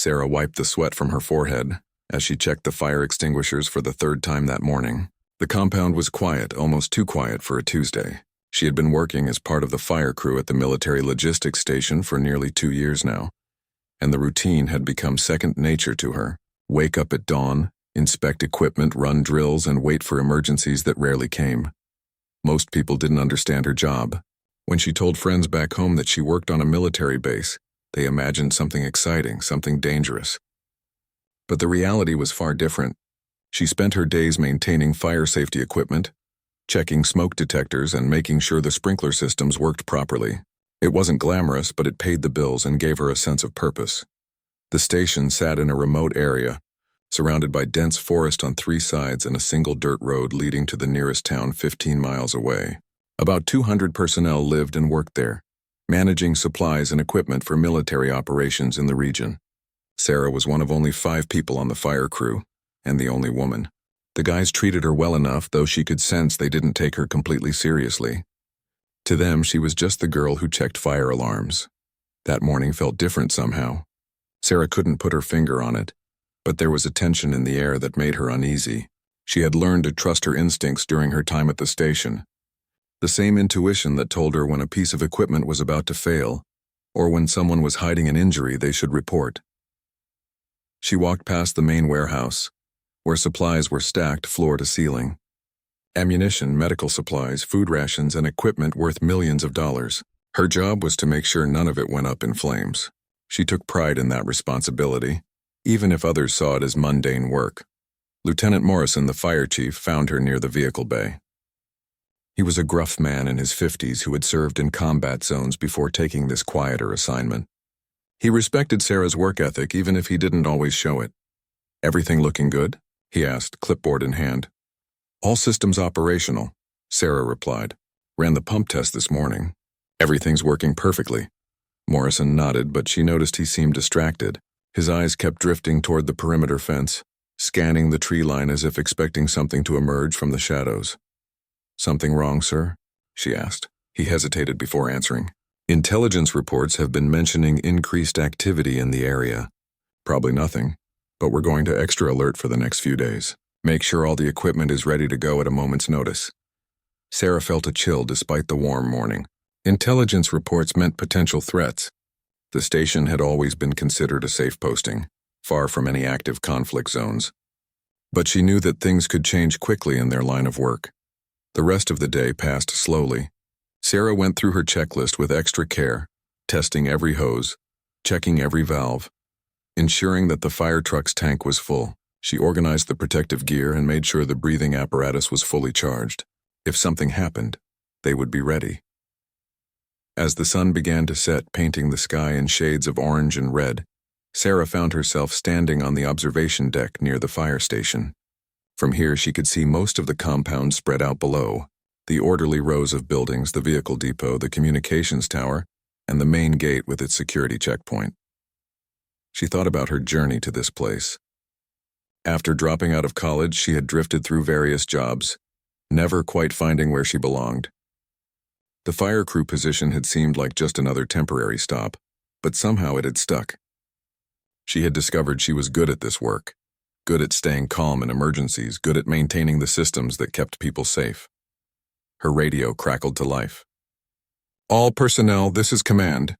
Sarah wiped the sweat from her forehead as she checked the fire extinguishers for the third time that morning. The compound was quiet, almost too quiet for a Tuesday. She had been working as part of the fire crew at the military logistics station for nearly 2 years now, and the routine had become second nature to her. Wake up at dawn, inspect equipment, run drills, and wait for emergencies that rarely came. Most people didn't understand her job. When she told friends back home that she worked on a military base, they imagined something exciting, something dangerous. But the reality was far different. She spent her days maintaining fire safety equipment, checking smoke detectors, and making sure the sprinkler systems worked properly. It wasn't glamorous, but it paid the bills and gave her a sense of purpose. The station sat in a remote area, surrounded by dense forest on 3 sides and a single dirt road leading to the nearest town 15 miles away. About 200 personnel lived and worked there, managing supplies and equipment for military operations in the region. Sarah was one of only 5 people on the fire crew, and the only woman. The guys treated her well enough, though she could sense they didn't take her completely seriously. To them, she was just the girl who checked fire alarms. That morning felt different somehow. Sarah couldn't put her finger on it, but there was a tension in the air that made her uneasy. She had learned to trust her instincts during her time at the station. The same intuition that told her when a piece of equipment was about to fail, or when someone was hiding an injury they should report. She walked past the main warehouse, where supplies were stacked floor to ceiling. Ammunition, medical supplies, food rations, and equipment worth millions of dollars. Her job was to make sure none of it went up in flames. She took pride in that responsibility, even if others saw it as mundane work. Lieutenant Morrison, the fire chief, found her near the vehicle bay. He was a gruff man in his 50s who had served in combat zones before taking this quieter assignment. He respected Sarah's work ethic even if he didn't always show it. "Everything looking good?" he asked, clipboard in hand. "All systems operational," Sarah replied. "Ran the pump test this morning. Everything's working perfectly." Morrison nodded, but she noticed he seemed distracted. His eyes kept drifting toward the perimeter fence, scanning the tree line as if expecting something to emerge from the shadows. "Something wrong, sir?" she asked. He hesitated before answering. "Intelligence reports have been mentioning increased activity in the area. Probably nothing, but we're going to extra alert for the next few days. Make sure all the equipment is ready to go at a moment's notice." Sarah felt a chill despite the warm morning. Intelligence reports meant potential threats. The station had always been considered a safe posting, far from any active conflict zones. But she knew that things could change quickly in their line of work. The rest of the day passed slowly. Sarah went through her checklist with extra care, testing every hose, checking every valve, ensuring that the fire truck's tank was full. She organized the protective gear and made sure the breathing apparatus was fully charged. If something happened, they would be ready. As the sun began to set, painting the sky in shades of orange and red, Sarah found herself standing on the observation deck near the fire station. From here she could see most of the compound spread out below, the orderly rows of buildings, the vehicle depot, the communications tower, and the main gate with its security checkpoint. She thought about her journey to this place. After dropping out of college, she had drifted through various jobs, never quite finding where she belonged. The fire crew position had seemed like just another temporary stop, but somehow it had stuck. She had discovered she was good at this work, good at staying calm in emergencies, good at maintaining the systems that kept people safe. Her radio crackled to life. "All personnel, this is command.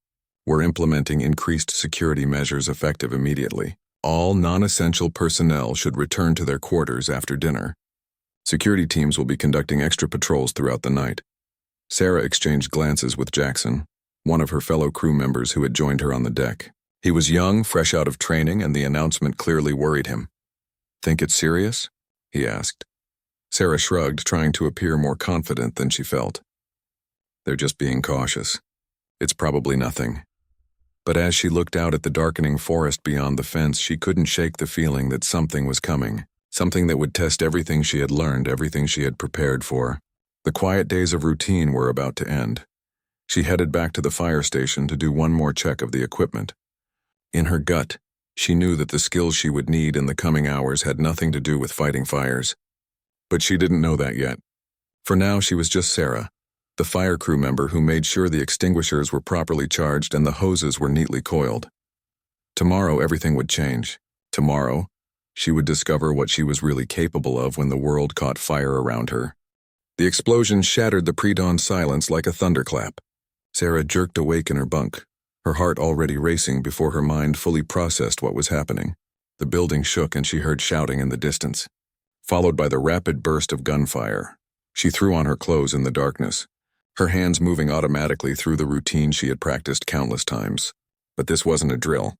We're implementing increased security measures effective immediately. All non-essential personnel should return to their quarters after dinner. Security teams will be conducting extra patrols throughout the night." Sarah exchanged glances with Jackson, one of her fellow crew members who had joined her on the deck. He was young, fresh out of training, and the announcement clearly worried him. "Think it's serious?" he asked. Sarah shrugged, trying to appear more confident than she felt. "They're just being cautious. It's probably nothing." But as she looked out at the darkening forest beyond the fence, she couldn't shake the feeling that something was coming, something that would test everything she had learned, everything she had prepared for. The quiet days of routine were about to end. She headed back to the fire station to do one more check of the equipment. In her gut, she knew that the skills she would need in the coming hours had nothing to do with fighting fires. But she didn't know that yet. For now, she was just Sarah, the fire crew member who made sure the extinguishers were properly charged and the hoses were neatly coiled. Tomorrow, everything would change. Tomorrow, she would discover what she was really capable of when the world caught fire around her. The explosion shattered the pre-dawn silence like a thunderclap. Sarah jerked awake in her bunk, her heart already racing before her mind fully processed what was happening. The building shook and she heard shouting in the distance, followed by the rapid burst of gunfire. She threw on her clothes in the darkness, her hands moving automatically through the routine she had practiced countless times. But this wasn't a drill.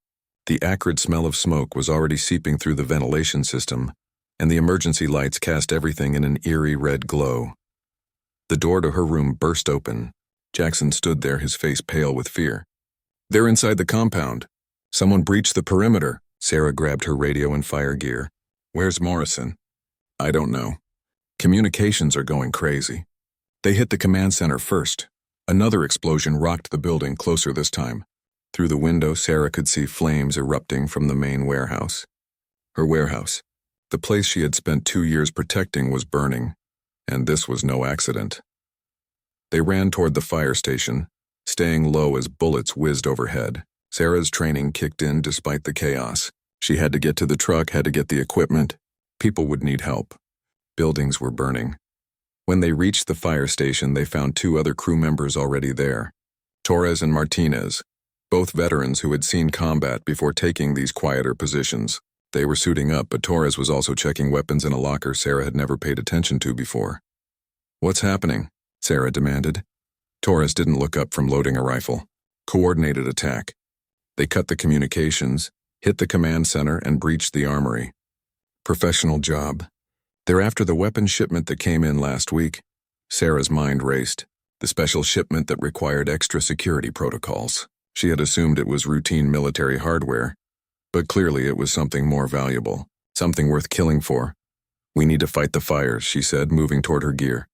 The acrid smell of smoke was already seeping through the ventilation system, and the emergency lights cast everything in an eerie red glow. The door to her room burst open. Jackson stood there, his face pale with fear. "They're inside the compound. Someone breached the perimeter." Sarah grabbed her radio and fire gear. "Where's Morrison?" "I don't know. Communications are going crazy." They hit the command center first. Another explosion rocked the building, closer this time. Through the window, Sarah could see flames erupting from the main warehouse. Her warehouse, the place she had spent 2 years protecting, was burning, and this was no accident. They ran toward the fire station, staying low as bullets whizzed overhead. Sarah's training kicked in despite the chaos. She had to get to the truck, had to get the equipment. People would need help. Buildings were burning. When they reached the fire station, they found 2 other crew members already there, Torres and Martinez, both veterans who had seen combat before taking these quieter positions. They were suiting up, but Torres was also checking weapons in a locker Sarah had never paid attention to before. "What's happening?" Sarah demanded. Torres didn't look up from loading a rifle. "Coordinated attack. They cut the communications, hit the command center, and breached the armory. Professional job. They're after the weapon shipment that came in last week." Sarah's mind raced. The special shipment that required extra security protocols. She had assumed it was routine military hardware, but clearly it was something more valuable, something worth killing for. "We need to fight the fires," she said, moving toward her gear.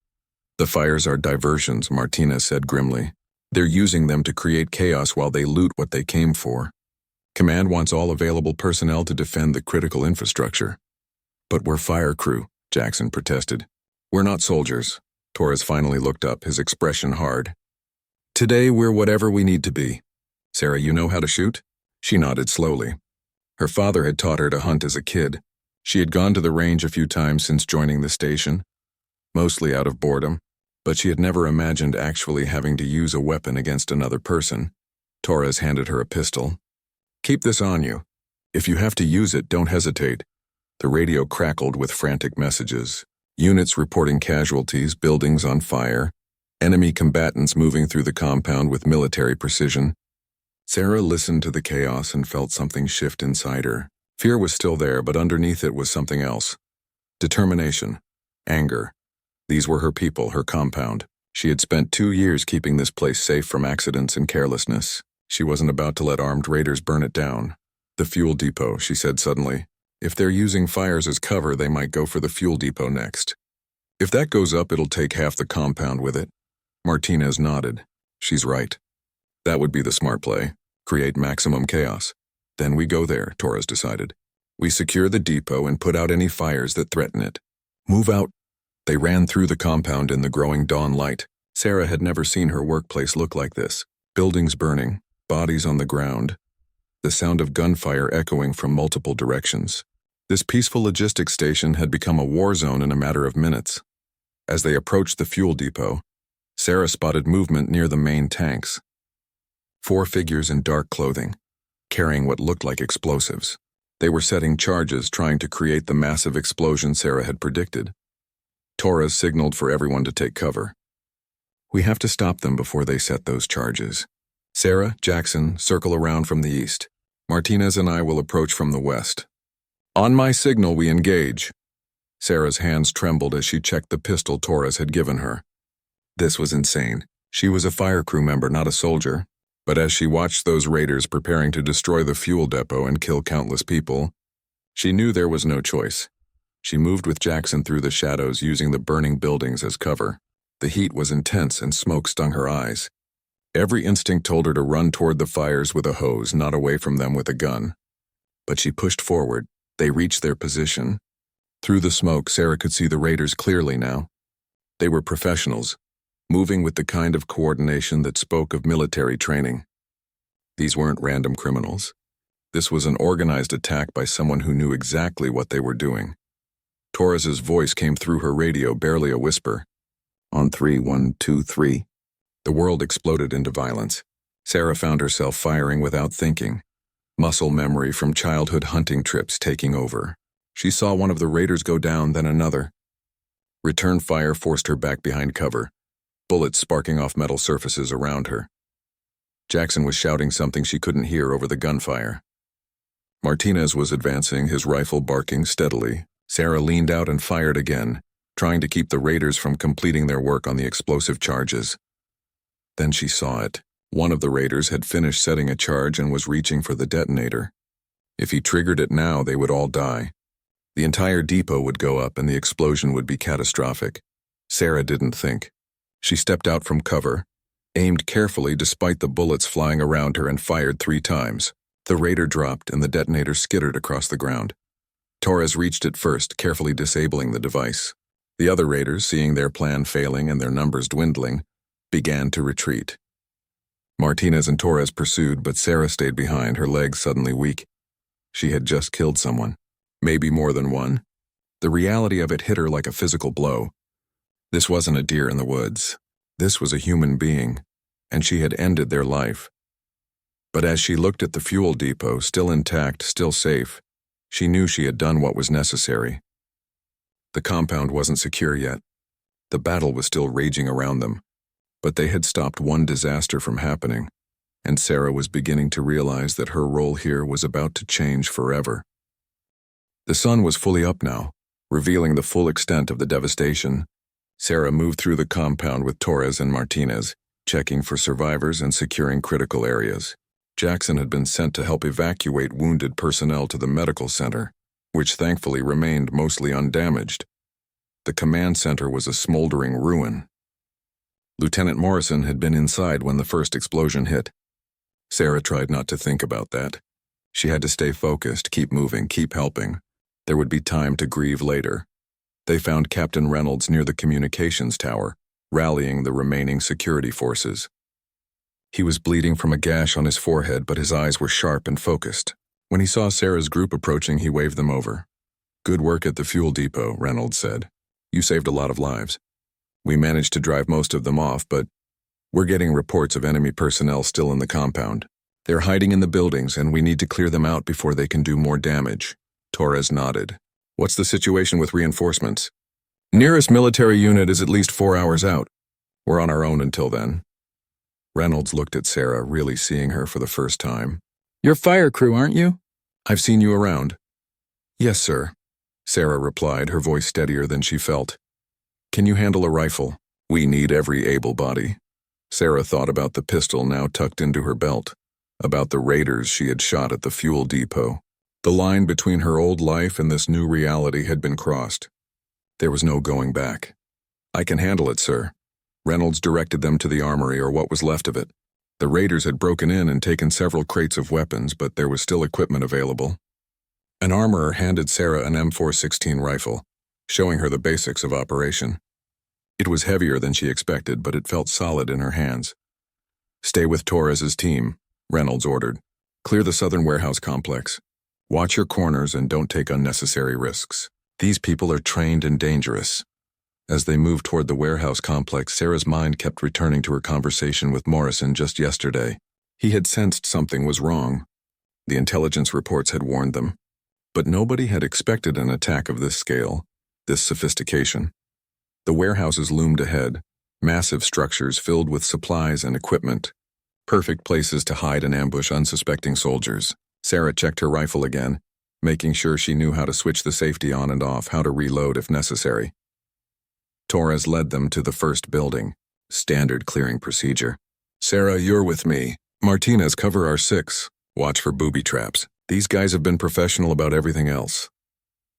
"The fires are diversions," Martinez said grimly. "They're using them to create chaos while they loot what they came for. Command wants all available personnel to defend the critical infrastructure." "But we're fire crew," Jackson protested. "We're not soldiers." Torres finally looked up, his expression hard. "Today we're whatever we need to be." "Sarah, you know how to shoot?" She nodded slowly. Her father had taught her to hunt as a kid. She had gone to the range a few times since joining the station, mostly out of boredom, but she had never imagined actually having to use a weapon against another person. Torres handed her a pistol. "Keep this on you. If you have to use it, don't hesitate." The radio crackled with frantic messages. Units reporting casualties, buildings on fire, enemy combatants moving through the compound with military precision. Sarah listened to the chaos and felt something shift inside her. Fear was still there, but underneath it was something else. Determination. Anger. These were her people, her compound. She had spent 2 years keeping this place safe from accidents and carelessness. She wasn't about to let armed raiders burn it down. "The fuel depot," she said suddenly. "If they're using fires as cover, they might go for the fuel depot next. If that goes up, it'll take half the compound with it." Martinez nodded. "She's right. That would be the smart play. Create maximum chaos. Then we go there," Torres decided. "We secure the depot and put out any fires that threaten it. Move out." They ran through the compound in the growing dawn light. Sarah had never seen her workplace look like this. Buildings burning, bodies on the ground, the sound of gunfire echoing from multiple directions. This peaceful logistics station had become a war zone in a matter of minutes. As they approached the fuel depot, Sarah spotted movement near the main tanks. 4 figures in dark clothing, carrying what looked like explosives. They were setting charges, trying to create the massive explosion Sarah had predicted. Torres signaled for everyone to take cover. "We have to stop them before they set those charges. Sarah, Jackson, circle around from the east. Martinez and I will approach from the west. On my signal, we engage." Sarah's hands trembled as she checked the pistol Torres had given her. This was insane. She was a fire crew member, not a soldier. But as she watched those raiders preparing to destroy the fuel depot and kill countless people, she knew there was no choice. She moved with Jackson through the shadows, using the burning buildings as cover. The heat was intense and smoke stung her eyes. Every instinct told her to run toward the fires with a hose, not away from them with a gun. But she pushed forward. They reached their position. Through the smoke, Sarah could see the raiders clearly now. They were professionals, moving with the kind of coordination that spoke of military training. These weren't random criminals. This was an organized attack by someone who knew exactly what they were doing. Torres's voice came through her radio, barely a whisper. On 3, 1, 2, 3. The world exploded into violence. Sarah found herself firing without thinking. Muscle memory from childhood hunting trips taking over. She saw one of the raiders go down, then another. Return fire forced her back behind cover, bullets sparking off metal surfaces around her. Jackson was shouting something she couldn't hear over the gunfire. Martinez was advancing, his rifle barking steadily. Sarah leaned out and fired again, trying to keep the raiders from completing their work on the explosive charges. Then she saw it. One of the raiders had finished setting a charge and was reaching for the detonator. If he triggered it now, they would all die. The entire depot would go up and the explosion would be catastrophic. Sarah didn't think. She stepped out from cover, aimed carefully despite the bullets flying around her, and fired 3 times. The raider dropped and the detonator skittered across the ground. Torres reached it first, carefully disabling the device. The other raiders, seeing their plan failing and their numbers dwindling, began to retreat. Martinez and Torres pursued, but Sarah stayed behind, her legs suddenly weak. She had just killed someone, maybe more than one. The reality of it hit her like a physical blow. This wasn't a deer in the woods. This was a human being, and she had ended their life. But as she looked at the fuel depot, still intact, still safe, she knew she had done what was necessary. The compound wasn't secure yet. The battle was still raging around them. But they had stopped one disaster from happening, and Sarah was beginning to realize that her role here was about to change forever. The sun was fully up now, revealing the full extent of the devastation. Sarah moved through the compound with Torres and Martinez, checking for survivors and securing critical areas. Jackson had been sent to help evacuate wounded personnel to the medical center, which thankfully remained mostly undamaged. The command center was a smoldering ruin. Lieutenant Morrison had been inside when the first explosion hit. Sarah tried not to think about that. She had to stay focused, keep moving, keep helping. There would be time to grieve later. They found Captain Reynolds near the communications tower, rallying the remaining security forces. He was bleeding from a gash on his forehead, but his eyes were sharp and focused. When he saw Sarah's group approaching, he waved them over. "Good work at the fuel depot," Reynolds said. "You saved a lot of lives. We managed to drive most of them off, but we're getting reports of enemy personnel still in the compound. They're hiding in the buildings, and we need to clear them out before they can do more damage." Torres nodded. "What's the situation with reinforcements?" "Nearest military unit is at least 4 hours out. We're on our own until then." Reynolds looked at Sarah, really seeing her for the first time. "You're fire crew, aren't you?" "I've seen you around." "Yes, sir," Sarah replied, her voice steadier than she felt. "Can you handle a rifle? We need every able body." Sarah thought about the pistol now tucked into her belt, about the raiders she had shot at the fuel depot. The line between her old life and this new reality had been crossed. There was no going back. "I can handle it, sir." Reynolds directed them to the armory, or what was left of it. The raiders had broken in and taken several crates of weapons, but there was still equipment available. An armorer handed Sarah an M416 rifle, showing her the basics of operation. It was heavier than she expected, but it felt solid in her hands. "Stay with Torres's team," Reynolds ordered. "Clear the southern warehouse complex. Watch your corners and don't take unnecessary risks. These people are trained and dangerous." As they moved toward the warehouse complex, Sarah's mind kept returning to her conversation with Morrison just yesterday. He had sensed something was wrong. The intelligence reports had warned them. But nobody had expected an attack of this scale, this sophistication. The warehouses loomed ahead, massive structures filled with supplies and equipment, perfect places to hide and ambush unsuspecting soldiers. Sarah checked her rifle again, making sure she knew how to switch the safety on and off, how to reload if necessary. Torres led them to the first building, standard clearing procedure. "Sarah, you're with me. Martinez, cover our 6. Watch for booby traps. These guys have been professional about everything else."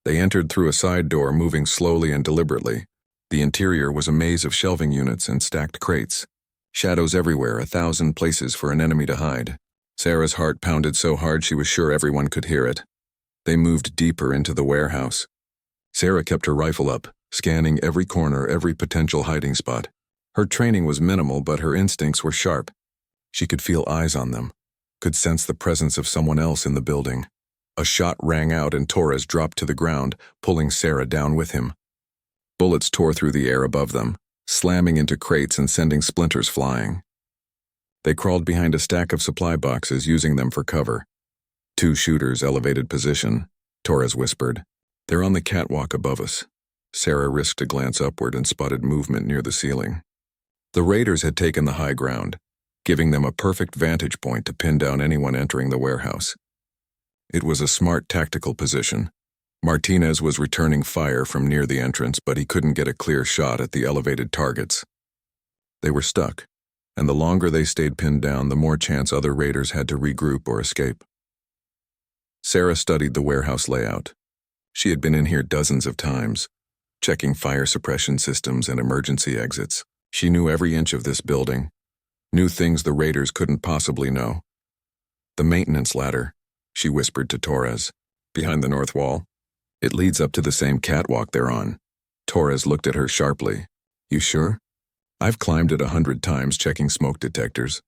They entered through a side door, moving slowly and deliberately. The interior was a maze of shelving units and stacked crates. Shadows everywhere, 1,000 places for an enemy to hide. Sarah's heart pounded so hard she was sure everyone could hear it. They moved deeper into the warehouse. Sarah kept her rifle up, scanning every corner, every potential hiding spot. Her training was minimal, but her instincts were sharp. She could feel eyes on them. could sense the presence of someone else in the building. A shot rang out and Torres dropped to the ground, pulling Sarah down with him. Bullets tore through the air above them, slamming into crates and sending splinters flying. They crawled behind a stack of supply boxes, using them for cover. 2 shooters elevated position, Torres whispered. They're on the catwalk above us. Sarah risked a glance upward and spotted movement near the ceiling. The raiders had taken the high ground, giving them a perfect vantage point to pin down anyone entering the warehouse. It was a smart tactical position. Martinez was returning fire from near the entrance, but he couldn't get a clear shot at the elevated targets. They were stuck, and the longer they stayed pinned down, the more chance other raiders had to regroup or escape. Sarah studied the warehouse layout. She had been in here dozens of times, checking fire suppression systems and emergency exits. She knew every inch of this building, knew things the raiders couldn't possibly know. The maintenance ladder, she whispered to Torres, behind the north wall. It leads up to the same catwalk they're on. Torres looked at her sharply. You sure? I've climbed it 100 times checking smoke detectors.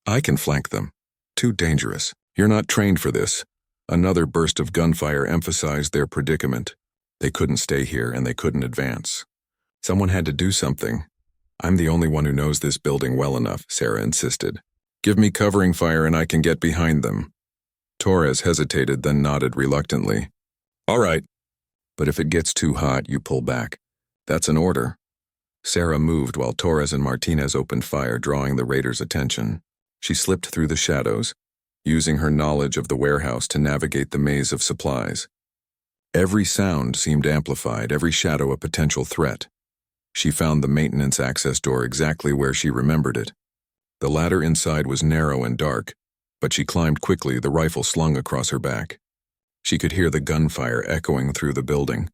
I can flank them. Too dangerous. You're not trained for this. Another burst of gunfire emphasized their predicament. They couldn't stay here and they couldn't advance. Someone had to do something. I'm the only one who knows this building well enough, Sarah insisted. Give me covering fire and I can get behind them. Torres hesitated, then nodded reluctantly. All right. But if it gets too hot, you pull back. That's an order. Sarah moved while Torres and Martinez opened fire, drawing the raiders' attention. She slipped through the shadows, using her knowledge of the warehouse to navigate the maze of supplies. Every sound seemed amplified, every shadow a potential threat. She found the maintenance access door exactly where she remembered it. The ladder inside was narrow and dark, but she climbed quickly, the rifle slung across her back. She could hear the gunfire echoing through the building,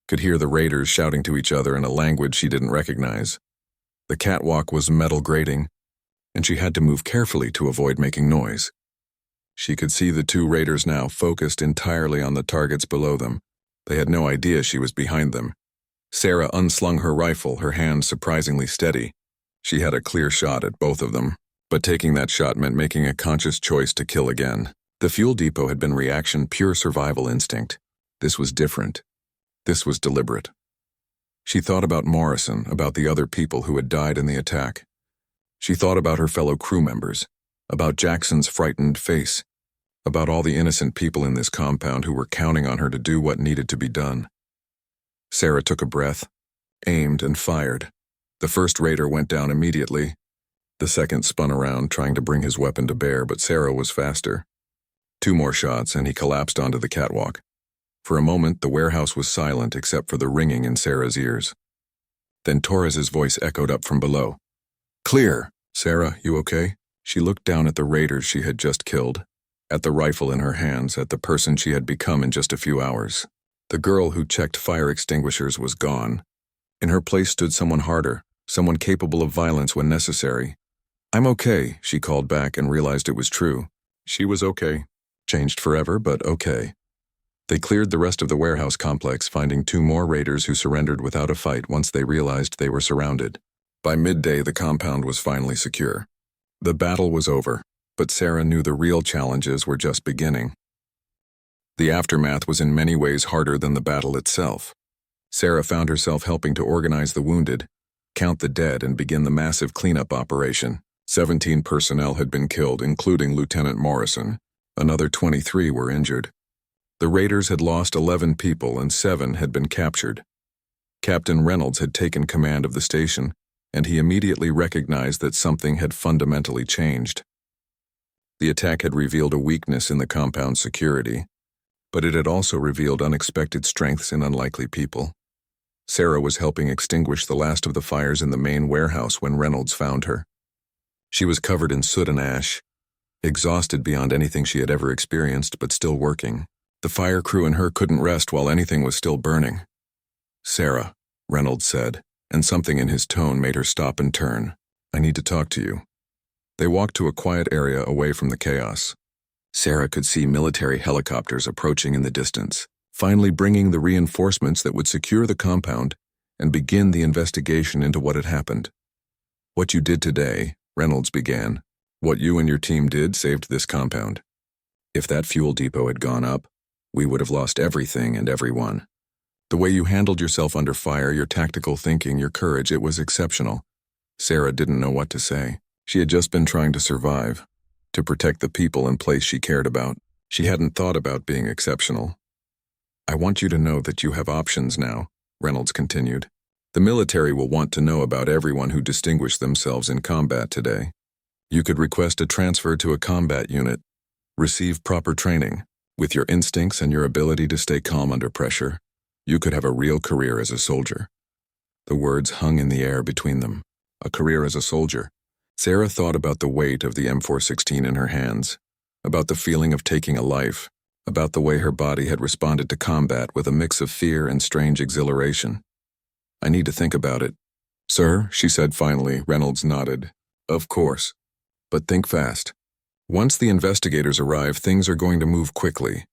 could hear the raiders shouting to each other in a language she didn't recognize. The catwalk was metal grating, and she had to move carefully to avoid making noise. She could see the 2 raiders now, focused entirely on the targets below them. They had no idea she was behind them. Sarah unslung her rifle, her hand surprisingly steady. She had a clear shot at both of them, but taking that shot meant making a conscious choice to kill again. The fuel depot had been reaction, pure survival instinct. This was different. This was deliberate. She thought about Morrison, about the other people who had died in the attack. She thought about her fellow crew members, about Jackson's frightened face, about all the innocent people in this compound who were counting on her to do what needed to be done. Sarah took a breath, aimed, and fired. The first raider went down immediately. The second spun around, trying to bring his weapon to bear, but Sarah was faster. 2 more shots, and he collapsed onto the catwalk. For a moment, the warehouse was silent except for the ringing in Sarah's ears. Then Torres's voice echoed up from below. Clear. Sarah, you okay? She looked down at the raiders she had just killed, at the rifle in her hands, at the person she had become in just a few hours. The girl who checked fire extinguishers was gone. In her place stood someone harder, someone capable of violence when necessary. I'm okay, she called back and realized it was true. She was okay. Changed forever, but okay. They cleared the rest of the warehouse complex, finding 2 more raiders who surrendered without a fight once they realized they were surrounded. By midday, the compound was finally secure. The battle was over, but Sarah knew the real challenges were just beginning. The aftermath was in many ways harder than the battle itself. Sarah found herself helping to organize the wounded, count the dead, and begin the massive cleanup operation. 17 personnel had been killed, including Lieutenant Morrison. Another 23 were injured. The raiders had lost 11 people and 7 had been captured. Captain Reynolds had taken command of the station, and he immediately recognized that something had fundamentally changed. The attack had revealed a weakness in the compound's security, but it had also revealed unexpected strengths in unlikely people. Sarah was helping extinguish the last of the fires in the main warehouse when Reynolds found her. She was covered in soot and ash, exhausted beyond anything she had ever experienced, but still working. The fire crew and her couldn't rest while anything was still burning. Sarah, Reynolds said, and something in his tone made her stop and turn. I need to talk to you. They walked to a quiet area away from the chaos. Sarah could see military helicopters approaching in the distance, finally bringing the reinforcements that would secure the compound and begin the investigation into what had happened. What you did today, Reynolds began, What you and your team did saved this compound. If that fuel depot had gone up, we would have lost everything and everyone. The way you handled yourself under fire, your tactical thinking, your courage, it was exceptional. Sarah didn't know what to say. She had just been trying to survive, to protect the people and place she cared about. She hadn't thought about being exceptional. I want you to know that you have options now, Reynolds continued. The military will want to know about everyone who distinguished themselves in combat today. You could request a transfer to a combat unit, receive proper training. With your instincts and your ability to stay calm under pressure, you could have a real career as a soldier. The words hung in the air between them. A career as a soldier. Sarah thought about the weight of the M416 in her hands, about the feeling of taking a life, about the way her body had responded to combat with a mix of fear and strange exhilaration. I need to think about it. Sir, she said finally. Reynolds nodded. Of course. But think fast. Once the investigators arrive, things are going to move quickly.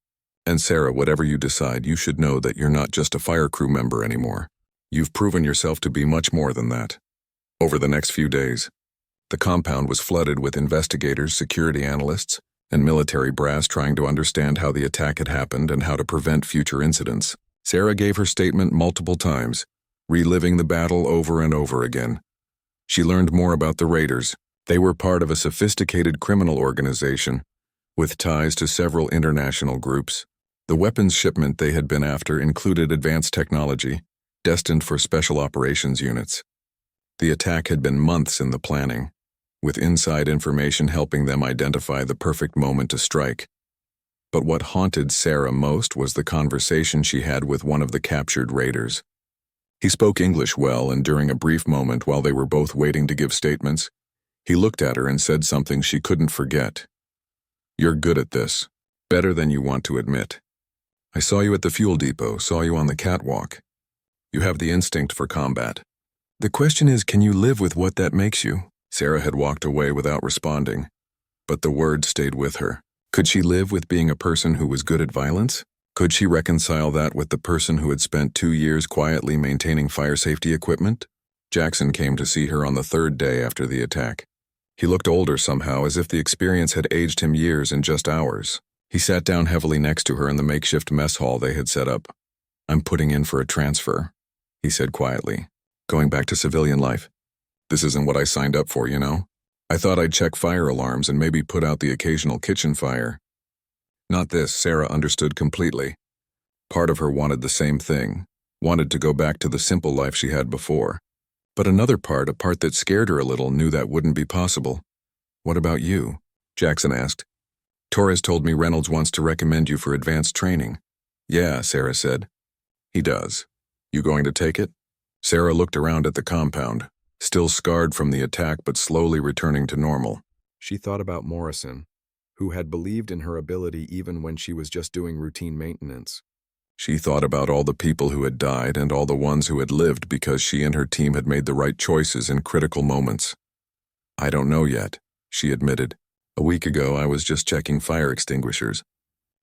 And Sarah, whatever you decide, you should know that you're not just a fire crew member anymore. You've proven yourself to be much more than that. Over the next few days, the compound was flooded with investigators, security analysts, and military brass trying to understand how the attack had happened and how to prevent future incidents. Sarah gave her statement multiple times, reliving the battle over and over again. She learned more about the raiders. They were part of a sophisticated criminal organization with ties to several international groups. The weapons shipment they had been after included advanced technology, destined for special operations units. The attack had been months in the planning, with inside information helping them identify the perfect moment to strike. But what haunted Sarah most was the conversation she had with one of the captured raiders. He spoke English well, and during a brief moment while they were both waiting to give statements, he looked at her and said something she couldn't forget. You're good at this, better than you want to admit. I saw you at the fuel depot, saw you on the catwalk. You have the instinct for combat. The question is, can you live with what that makes you? Sarah had walked away without responding, but the words stayed with her. Could she live with being a person who was good at violence? Could she reconcile that with the person who had spent 2 years quietly maintaining fire safety equipment? Jackson came to see her on the third day after the attack. He looked older somehow, as if the experience had aged him years in just hours. He sat down heavily next to her in the makeshift mess hall they had set up. I'm putting in for a transfer, he said quietly. Going back to civilian life. This isn't what I signed up for, you know? I thought I'd check fire alarms and maybe put out the occasional kitchen fire. Not this, Sarah understood completely. Part of her wanted the same thing, wanted to go back to the simple life she had before. But another part, a part that scared her a little, knew that wouldn't be possible. What about you? Jackson asked. Torres told me Reynolds wants to recommend you for advanced training. Yeah, Sarah said. He does. You going to take it? Sarah looked around at the compound, still scarred from the attack but slowly returning to normal. She thought about Morrison, who had believed in her ability even when she was just doing routine maintenance. She thought about all the people who had died and all the ones who had lived because she and her team had made the right choices in critical moments. I don't know yet, she admitted. A week ago, I was just checking fire extinguishers.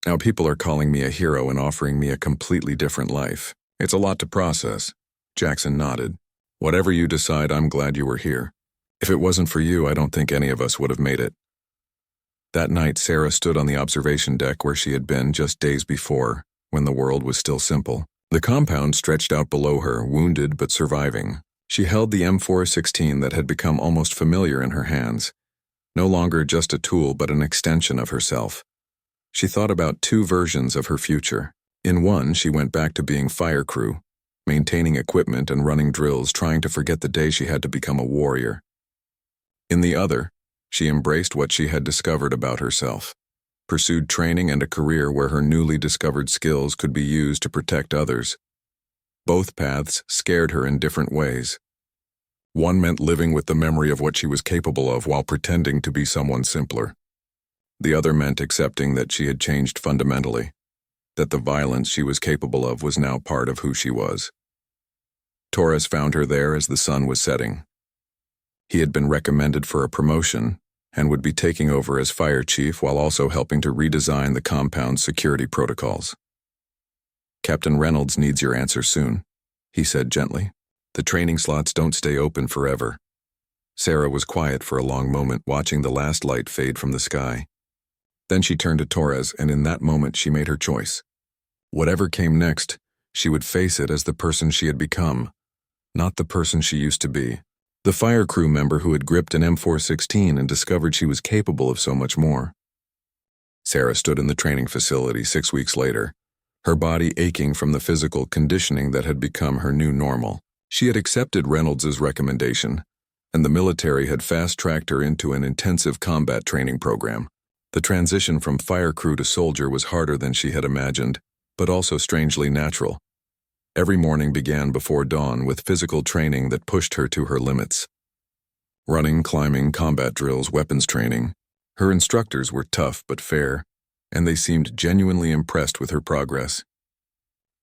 Now people are calling me a hero and offering me a completely different life. It's a lot to process. Jackson nodded. Whatever you decide, I'm glad you were here. If it wasn't for you, I don't think any of us would have made it. That night, Sarah stood on the observation deck where she had been just days before, when the world was still simple. The compound stretched out below her, wounded but surviving. She held the M416 that had become almost familiar in her hands, no longer just a tool but an extension of herself. She thought about 2 versions of her future. In one, she went back to being fire crew, maintaining equipment and running drills, trying to forget the day she had to become a warrior. In the other, she embraced what she had discovered about herself, pursued training and a career where her newly discovered skills could be used to protect others. Both paths scared her in different ways. One meant living with the memory of what she was capable of while pretending to be someone simpler. The other meant accepting that she had changed fundamentally, that the violence she was capable of was now part of who she was. Torres found her there as the sun was setting. He had been recommended for a promotion and would be taking over as fire chief while also helping to redesign the compound's security protocols. Captain Reynolds needs your answer soon, he said gently. The training slots don't stay open forever. Sarah was quiet for a long moment, watching the last light fade from the sky. Then she turned to Torres, and in that moment she made her choice. Whatever came next, she would face it as the person she had become, not the person she used to be. The fire crew member who had gripped an M416 and discovered she was capable of so much more. Sarah stood in the training facility 6 weeks later, her body aching from the physical conditioning that had become her new normal. She had accepted Reynolds's recommendation, and the military had fast-tracked her into an intensive combat training program. The transition from fire crew to soldier was harder than she had imagined, but also strangely natural. Every morning began before dawn with physical training that pushed her to her limits. Running, climbing, combat drills, weapons training. Her instructors were tough but fair, and they seemed genuinely impressed with her progress.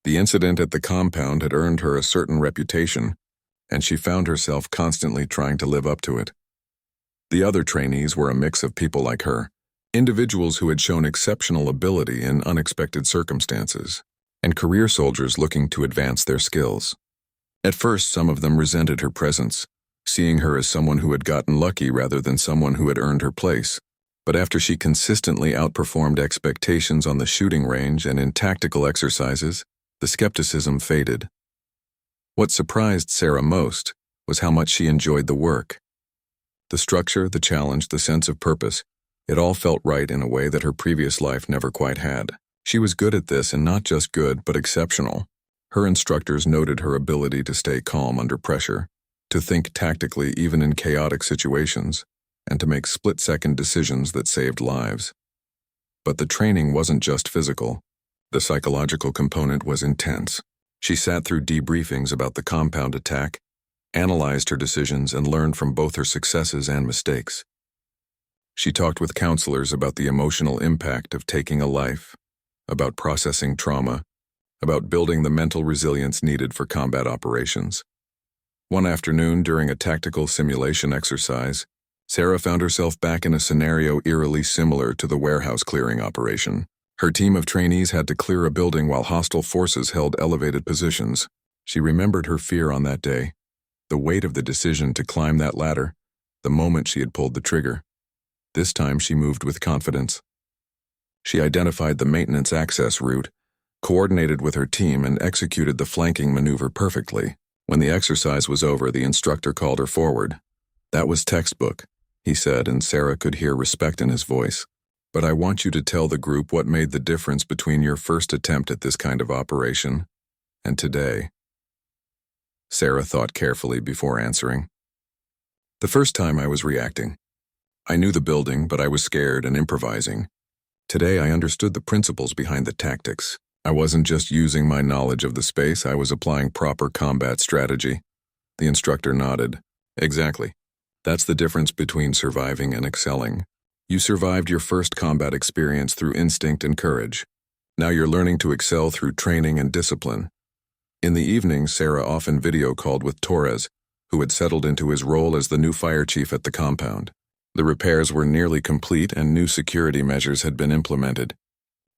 The incident at the compound had earned her a certain reputation, and she found herself constantly trying to live up to it. The other trainees were a mix of people like her, individuals who had shown exceptional ability in unexpected circumstances, and career soldiers looking to advance their skills. At first, some of them resented her presence, seeing her as someone who had gotten lucky rather than someone who had earned her place. But after she consistently outperformed expectations on the shooting range and in tactical exercises, the skepticism faded. What surprised Sarah most was how much she enjoyed the work. The structure, the challenge, the sense of purpose, it all felt right in a way that her previous life never quite had. She was good at this, and not just good, but exceptional. Her instructors noted her ability to stay calm under pressure, to think tactically even in chaotic situations, and to make split-second decisions that saved lives. But the training wasn't just physical. The psychological component was intense. She sat through debriefings about the compound attack, analyzed her decisions, and learned from both her successes and mistakes. She talked with counselors about the emotional impact of taking a life, about processing trauma, about building the mental resilience needed for combat operations. One afternoon, during a tactical simulation exercise, Sarah found herself back in a scenario eerily similar to the warehouse clearing operation. Her team of trainees had to clear a building while hostile forces held elevated positions. She remembered her fear on that day, the weight of the decision to climb that ladder, the moment she had pulled the trigger. This time she moved with confidence. She identified the maintenance access route, coordinated with her team, and executed the flanking maneuver perfectly. When the exercise was over, the instructor called her forward. "That was textbook," he said, and Sarah could hear respect in his voice. "But I want you to tell the group what made the difference between your first attempt at this kind of operation and today." Sarah thought carefully before answering. "The first time I was reacting. I knew the building, but I was scared and improvising. Today I understood the principles behind the tactics. I wasn't just using my knowledge of the space, I was applying proper combat strategy." The instructor nodded. "Exactly. That's the difference between surviving and excelling. You survived your first combat experience through instinct and courage. Now you're learning to excel through training and discipline." In the evening, Sarah often video called with Torres, who had settled into his role as the new fire chief at the compound. The repairs were nearly complete and new security measures had been implemented.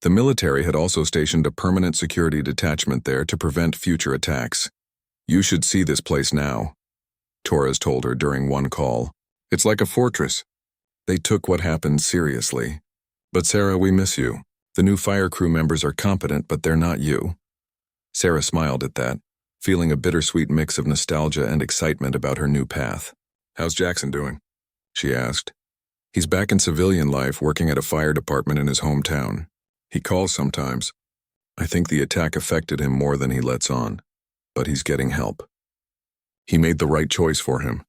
The military had also stationed a permanent security detachment there to prevent future attacks. "You should see this place now," Torres told her during one call. "It's like a fortress." They took what happened seriously. "But Sarah, we miss you. The new fire crew members are competent, but they're not you." Sarah smiled at that, feeling a bittersweet mix of nostalgia and excitement about her new path. "How's Jackson doing?" she asked. "He's back in civilian life, working at a fire department in his hometown. He calls sometimes. I think the attack affected him more than he lets on, but he's getting help." "He made the right choice for him.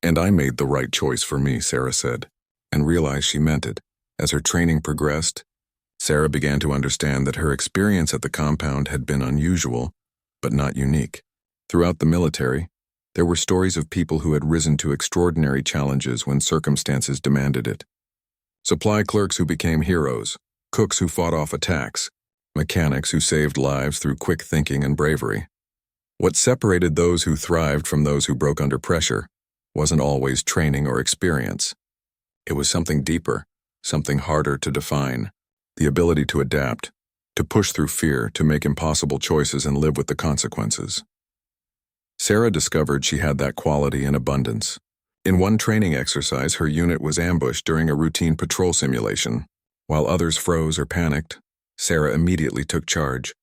And I made the right choice for me," Sarah said, and realized she meant it. As her training progressed, Sarah began to understand that her experience at the compound had been unusual, but not unique. Throughout the military, there were stories of people who had risen to extraordinary challenges when circumstances demanded it. Supply clerks who became heroes, cooks who fought off attacks, mechanics who saved lives through quick thinking and bravery. What separated those who thrived from those who broke under pressure wasn't always training or experience. It was something deeper, something harder to define: the ability to adapt, to push through fear, to make impossible choices and live with the consequences. Sarah discovered she had that quality in abundance, In one training exercise, her unit was ambushed during a routine patrol simulation. While others froze or panicked, Sarah immediately took charge,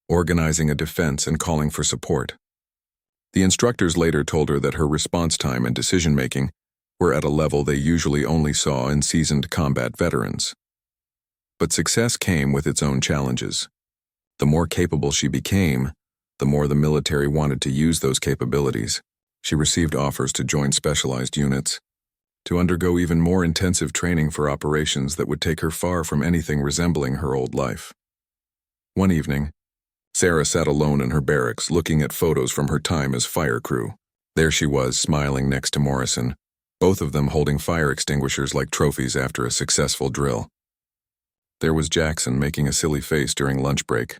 organizing a defense and calling for support. The instructors later told her that her response time and decision-making were at a level they usually only saw in seasoned combat veterans. But success came with its own challenges. The more capable she became, the more the military wanted to use those capabilities. She received offers to join specialized units, to undergo even more intensive training for operations that would take her far from anything resembling her old life. One evening, Sarah sat alone in her barracks looking at photos from her time as fire crew. There she was, smiling next to Morrison, both of them holding fire extinguishers like trophies after a successful drill. There was Jackson making a silly face during lunch break.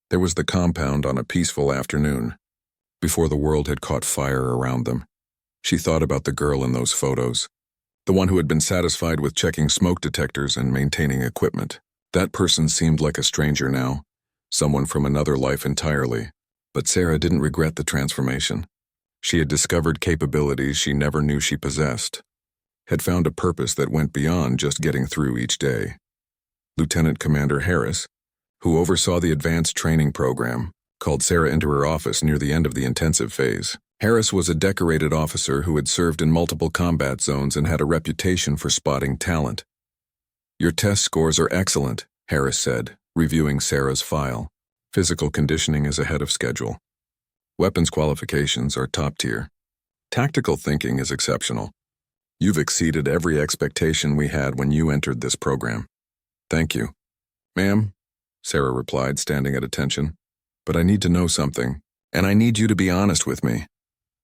There was the compound on a peaceful afternoon, before the world had caught fire around them. She thought about the girl in those photos, the one who had been satisfied with checking smoke detectors and maintaining equipment. That person seemed like a stranger now, someone from another life entirely. But Sarah didn't regret the transformation. She had discovered capabilities she never knew she possessed, had found a purpose that went beyond just getting through each day. Lieutenant Commander Harris, who oversaw the advanced training program, called Sarah into her office near the end of the intensive phase. Harris was a decorated officer who had served in multiple combat zones and had a reputation for spotting talent. "Your test scores are excellent," Harris said, reviewing Sarah's file. "Physical conditioning is ahead of schedule. Weapons qualifications are top tier. Tactical thinking is exceptional. You've exceeded every expectation we had when you entered this program." "Thank you." "Ma'am," Sarah replied, standing at attention, "but I need to know something, and I need you to be honest with me."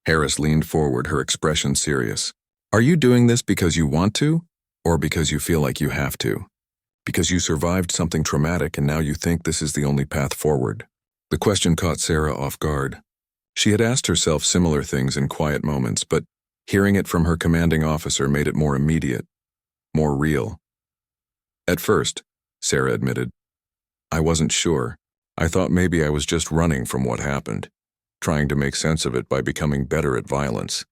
Harris leaned forward, her expression serious. "Are you doing this because you want to, or because you feel like you have to? Because you survived something traumatic and now you think this is the only path forward?" The question caught Sarah off guard. She had asked herself similar things in quiet moments, but hearing it from her commanding officer made it more immediate, more real. "At first," Sarah admitted, "I wasn't sure. I thought maybe I was just running from what happened, trying to make sense of it by becoming better at violence.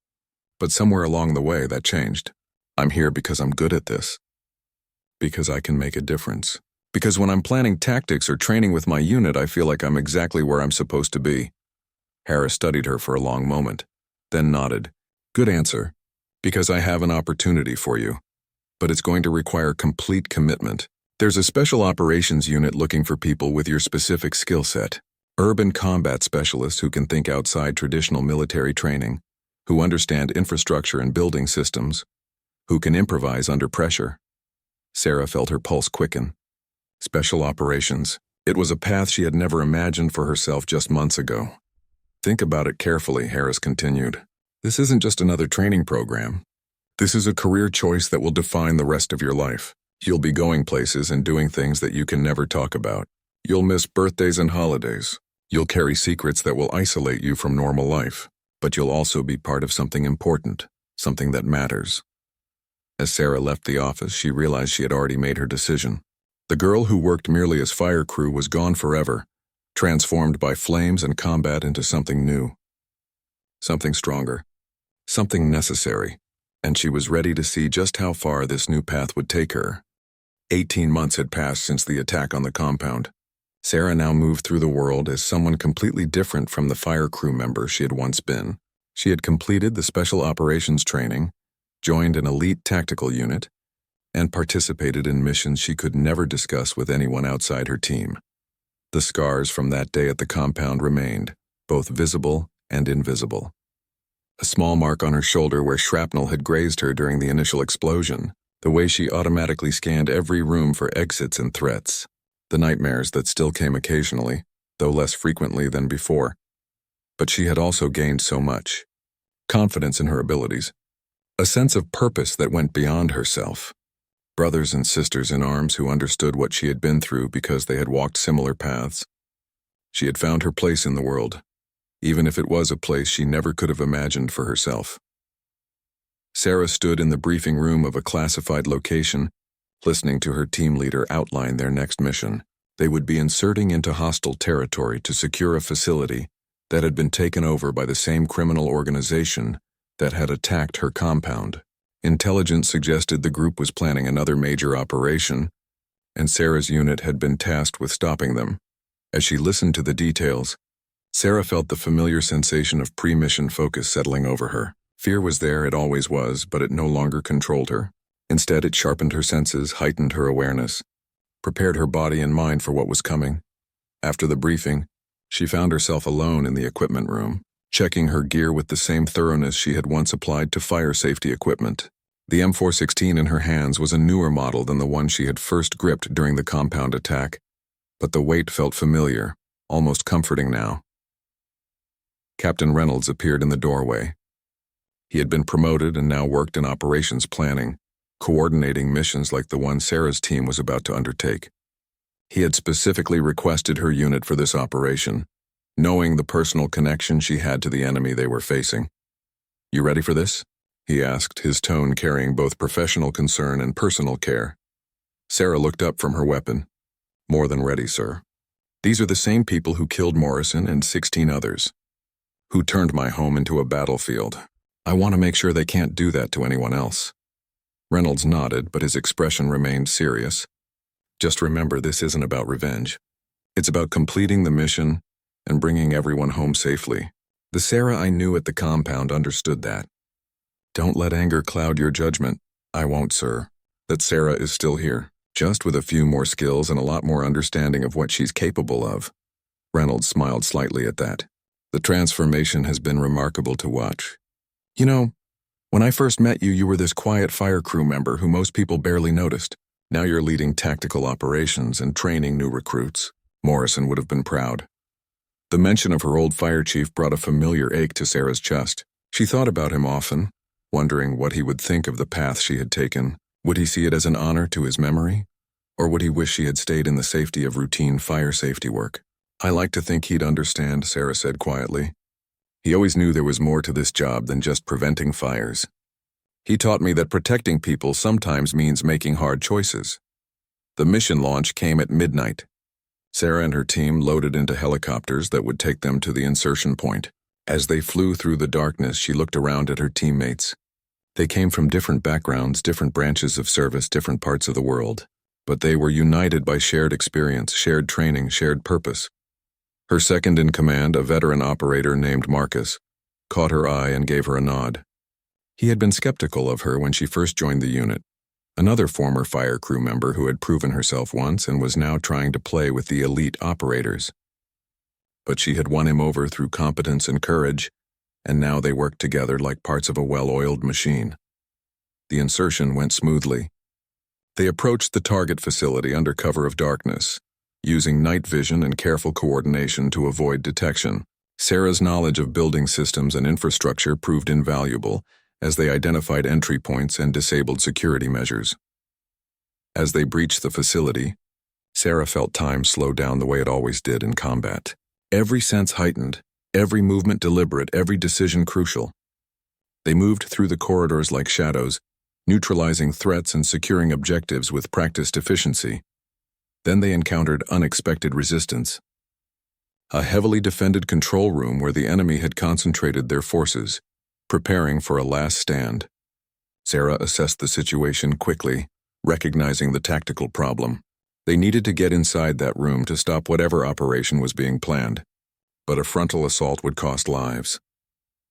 But somewhere along the way, that changed. I'm here because I'm good at this. Because I can make a difference. Because when I'm planning tactics or training with my unit, I feel like I'm exactly where I'm supposed to be." Harris studied her for a long moment, then nodded. "Good answer. Because I have an opportunity for you. But it's going to require complete commitment. There's a special operations unit looking for people with your specific skill set. Urban combat specialists who can think outside traditional military training, who understand infrastructure and building systems, who can improvise under pressure." Sarah felt her pulse quicken. Special operations. It was a path she had never imagined for herself just months ago. "Think about it carefully," Harris continued. "This isn't just another training program. This is a career choice that will define the rest of your life. You'll be going places and doing things that you can never talk about. You'll miss birthdays and holidays. You'll carry secrets that will isolate you from normal life. But you'll also be part of something important, something that matters." As Sarah left the office, she realized she had already made her decision. The girl who worked merely as fire crew was gone forever, transformed by flames and combat into something new. Something stronger. Something necessary. And she was ready to see just how far this new path would take her. 18 months had passed since the attack on the compound. Sarah now moved through the world as someone completely different from the fire crew member she had once been. She had completed the special operations training, joined an elite tactical unit, and participated in missions she could never discuss with anyone outside her team. The scars from that day at the compound remained, both visible and invisible. A small mark on her shoulder where shrapnel had grazed her during the initial explosion, the way she automatically scanned every room for exits and threats, the nightmares that still came occasionally, though less frequently than before. But she had also gained so much. Confidence in her abilities, a sense of purpose that went beyond herself. Brothers and sisters in arms who understood what she had been through because they had walked similar paths. She had found her place in the world, even if it was a place she never could have imagined for herself. Sarah stood in the briefing room of a classified location, listening to her team leader outline their next mission. They would be inserting into hostile territory to secure a facility that had been taken over by the same criminal organization that had attacked her compound. Intelligence suggested the group was planning another major operation, and Sarah's unit had been tasked with stopping them. As she listened to the details, Sarah felt the familiar sensation of pre-mission focus settling over her. Fear was there, it always was, but it no longer controlled her. Instead, it sharpened her senses, heightened her awareness, prepared her body and mind for what was coming. After the briefing, she found herself alone in the equipment room, checking her gear with the same thoroughness she had once applied to fire safety equipment. The M416 in her hands was a newer model than the one she had first gripped during the compound attack, but the weight felt familiar, almost comforting now. Captain Reynolds appeared in the doorway. He had been promoted and now worked in operations planning, coordinating missions like the one Sarah's team was about to undertake. He had specifically requested her unit for this operation, knowing the personal connection she had to the enemy they were facing. "You ready for this?" he asked, his tone carrying both professional concern and personal care. Sarah looked up from her weapon. "More than ready, sir. These are the same people who killed Morrison and 16 others, who turned my home into a battlefield. I want to make sure they can't do that to anyone else." Reynolds nodded, but his expression remained serious. "Just remember, this isn't about revenge. It's about completing the mission and bringing everyone home safely." The Sarah I knew at the compound understood that. "Don't let anger cloud your judgment." "I won't, sir. That Sarah is still here, just with a few more skills and a lot more understanding of what she's capable of." Reynolds smiled slightly at that. "The transformation has been remarkable to watch. You know, when I first met you, you were this quiet fire crew member who most people barely noticed. Now you're leading tactical operations and training new recruits." Morrison would have been proud. The mention of her old fire chief brought a familiar ache to Sarah's chest. She thought about him often, wondering what he would think of the path she had taken. Would he see it as an honor to his memory? Or would he wish she had stayed in the safety of routine fire safety work? "I like to think he'd understand," Sarah said quietly. "He always knew there was more to this job than just preventing fires. He taught me that protecting people sometimes means making hard choices." The mission launch came at midnight. Sarah and her team loaded into helicopters that would take them to the insertion point. As they flew through the darkness, she looked around at her teammates. They came from different backgrounds, different branches of service, different parts of the world, but they were united by shared experience, shared training, shared purpose. Her second in command, a veteran operator named Marcus, caught her eye and gave her a nod. He had been skeptical of her when she first joined the unit, another former fire crew member who had proven herself once and was now trying to play with the elite operators. But she had won him over through competence and courage, and now they worked together like parts of a well-oiled machine. The insertion went smoothly. They approached the target facility under cover of darkness, using night vision and careful coordination to avoid detection. Sarah's knowledge of building systems and infrastructure proved invaluable as they identified entry points and disabled security measures. As they breached the facility, Sarah felt time slow down the way it always did in combat. Every sense heightened, every movement deliberate, every decision crucial. They moved through the corridors like shadows, neutralizing threats and securing objectives with practiced efficiency. Then they encountered unexpected resistance. A heavily defended control room where the enemy had concentrated their forces, preparing for a last stand. Sarah assessed the situation quickly, recognizing the tactical problem. They needed to get inside that room to stop whatever operation was being planned, but a frontal assault would cost lives.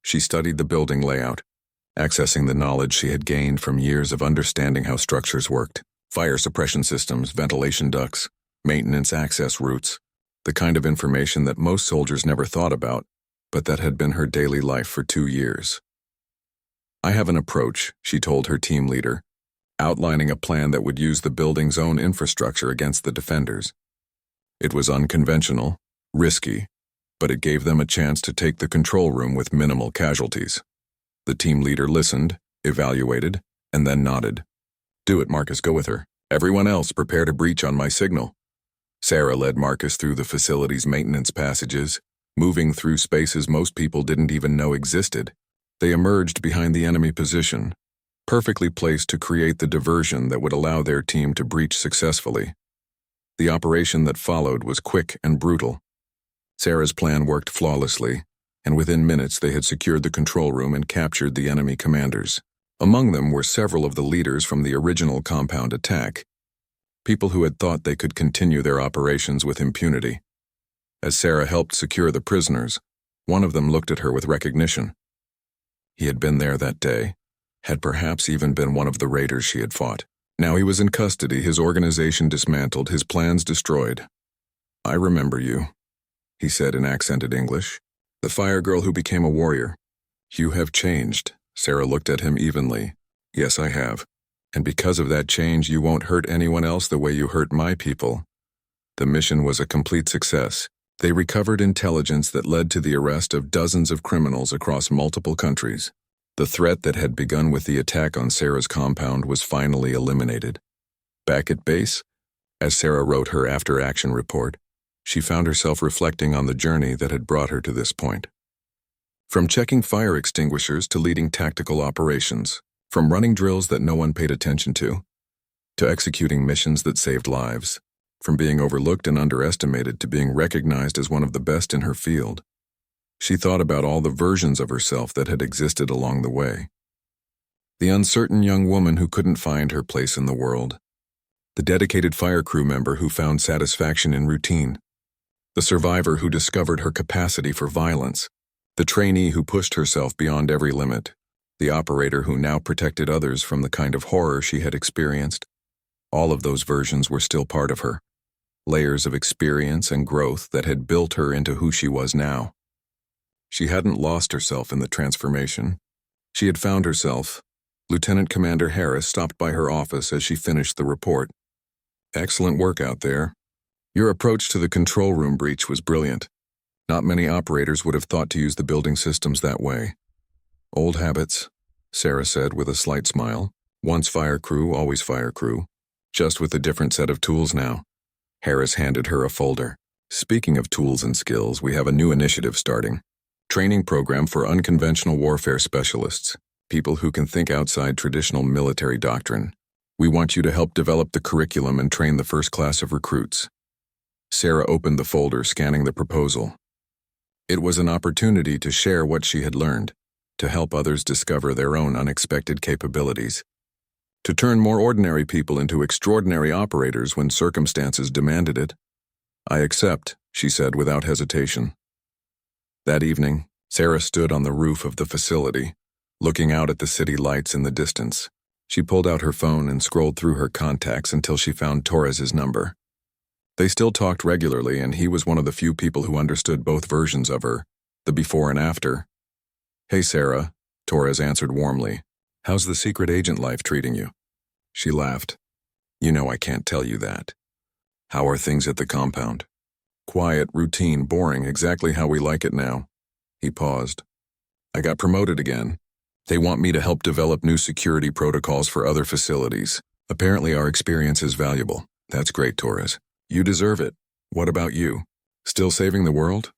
She studied the building layout, accessing the knowledge she had gained from years of understanding how structures worked. Fire suppression systems, ventilation ducts, maintenance access routes, the kind of information that most soldiers never thought about, but that had been her daily life for 2 years. "I have an approach," she told her team leader, outlining a plan that would use the building's own infrastructure against the defenders. It was unconventional, risky, but it gave them a chance to take the control room with minimal casualties. The team leader listened, evaluated, and then nodded. "Do it, Marcus, go with her. Everyone else, prepare to breach on my signal." Sarah led Marcus through the facility's maintenance passages, moving through spaces most people didn't even know existed. They emerged behind the enemy position, perfectly placed to create the diversion that would allow their team to breach successfully. The operation that followed was quick and brutal. Sarah's plan worked flawlessly, and within minutes they had secured the control room and captured the enemy commanders. Among them were several of the leaders from the original compound attack, people who had thought they could continue their operations with impunity. As Sarah helped secure the prisoners, one of them looked at her with recognition. He had been there that day, had perhaps even been one of the raiders she had fought. Now he was in custody, his organization dismantled, his plans destroyed. "I remember you," he said in accented English. "The fire girl who became a warrior. You have changed." Sarah looked at him evenly. "Yes, I have. And because of that change, you won't hurt anyone else the way you hurt my people." The mission was a complete success. They recovered intelligence that led to the arrest of dozens of criminals across multiple countries. The threat that had begun with the attack on Sarah's compound was finally eliminated. Back at base, as Sarah wrote her after-action report, she found herself reflecting on the journey that had brought her to this point. From checking fire extinguishers to leading tactical operations, from running drills that no one paid attention to executing missions that saved lives, from being overlooked and underestimated to being recognized as one of the best in her field. She thought about all the versions of herself that had existed along the way. The uncertain young woman who couldn't find her place in the world. The dedicated fire crew member who found satisfaction in routine. The survivor who discovered her capacity for violence. The trainee who pushed herself beyond every limit. The operator who now protected others from the kind of horror she had experienced. All of those versions were still part of her. Layers of experience and growth that had built her into who she was now. She hadn't lost herself in the transformation. She had found herself. Lieutenant Commander Harris stopped by her office as she finished the report. "Excellent work out there. Your approach to the control room breach was brilliant. Not many operators would have thought to use the building systems that way." "Old habits," Sarah said with a slight smile. "Once fire crew, always fire crew. Just with a different set of tools now." Harris handed her a folder. "Speaking of tools and skills, we have a new initiative starting. Training program for unconventional warfare specialists, people who can think outside traditional military doctrine. We want you to help develop the curriculum and train the first class of recruits." Sarah opened the folder, scanning the proposal. It was an opportunity to share what she had learned, to help others discover their own unexpected capabilities, to turn more ordinary people into extraordinary operators when circumstances demanded it. "I accept," she said without hesitation. That evening, Sarah stood on the roof of the facility, looking out at the city lights in the distance. She pulled out her phone and scrolled through her contacts until she found Torres's number. They still talked regularly, and he was one of the few people who understood both versions of her, the before and after. "Hey, Sarah," Torres answered warmly. "How's the secret agent life treating you?" She laughed. "You know I can't tell you that." "How are things at the compound?" "Quiet, routine, boring, exactly how we like it now." He paused. "I got promoted again. They want me to help develop new security protocols for other facilities. Apparently our experience is valuable." "That's great, Torres. You deserve it. What about you? Still saving the world?"